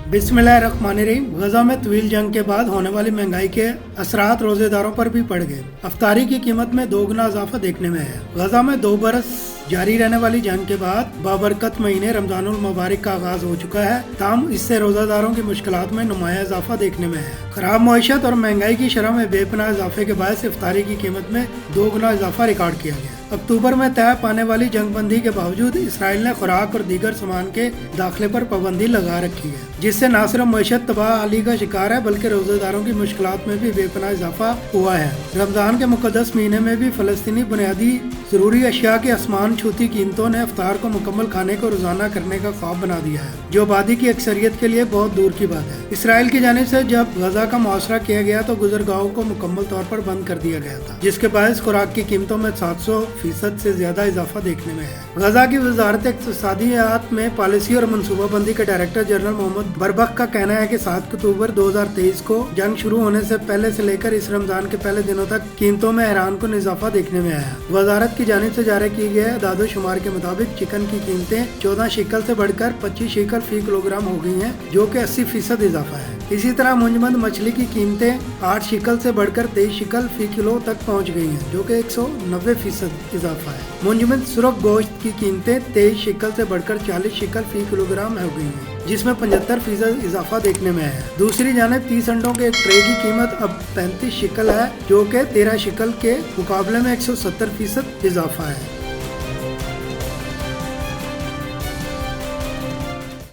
बिस्मिल्लाहिर्रहमानिर्रहीम। गजा में तवील जंग के बाद होने वाली महंगाई के असरात रोजेदारों पर भी पड़ गए। अफ्तारी की कीमत में 2 गुना इजाफा देखने में है। गजा में 2 बरस जारी रहने वाली जंग के बाद बाबरकत महीने रमजानुल मुबारक का आगाज हो चुका है। ताहम इससे रोजादारों की मुश्किलात में नुमाया इजाफा देखने में है। खराब मईशत और महंगाई की शरह में बेपनाह इजाफे के बायस इफ्तारी की कीमत में 2 गुना इजाफा रिकॉर्ड किया गया। अक्टूबर में तय पाने वाली जंगबंदी के बावजूद इसराइल ने खुराक और दीगर सामान के दाखिले पर पाबंदी लगा रखी है, जिससे न सिर्फ मईशत तबाही का शिकार है बल्कि रोजेदारों की मुश्किलात में भी बेपनाह इजाफा हुआ है। रमजान के मुकद्दस महीने में भी फलस्तीनी बुनियादी जरूरी अशिया की आसमान छूती कीमतों ने इफ्तार को मुकम्मल खाने को रोजाना करने का ख्वाब बना दिया है, जो आबादी की अक्सरियत के लिए बहुत दूर की बात है। इसराइल की जानिब से जब गजा का मुआसरा किया गया तो गुजरगाहों को मुकम्मल तौर पर बंद कर दिया गया था, जिसके बायस खुराक की कीमतों में 700% से ज्यादा इजाफा देखने में है। गजा की वजारत इक़्तिसादियात में पॉलिसी और मनसूबाबंदी के डायरेक्टर जनरल मोहम्मद बरबक का कहना है कि 7 अक्टूबर 2023 को जंग शुरू होने से पहले से लेकर इस रमजान के पहले दिनों तक कीमतों में हैरानकुन इजाफा देखने में आया। वजारत की जानिब से जारी किए गए अदाद शुमार के मुताबिक चिकन की कीमतें 14 शिकल से बढ़कर 25 शिकल फी किलोग्राम हो गई हैं, जो कि 80% इजाफा है। इसी तरह मुंजमद मछली की कीमतें 8 शिकल से बढ़कर 23 शिकल फी किलो तक पहुंच गई हैं, जो कि 190% इजाफा है। मुंजमद सुरख गोश्त की कीमतें 23 शिकल से बढ़कर 40 शिकल फी किलोग्राम हो गई हैं, जिसमें 75% इजाफा देखने में है। दूसरी जानिब 30 अंडों के एक ट्रे की कीमत अब 35 शिकल है, जो कि 13 शिकल के मुकाबले में 170% इजाफा है।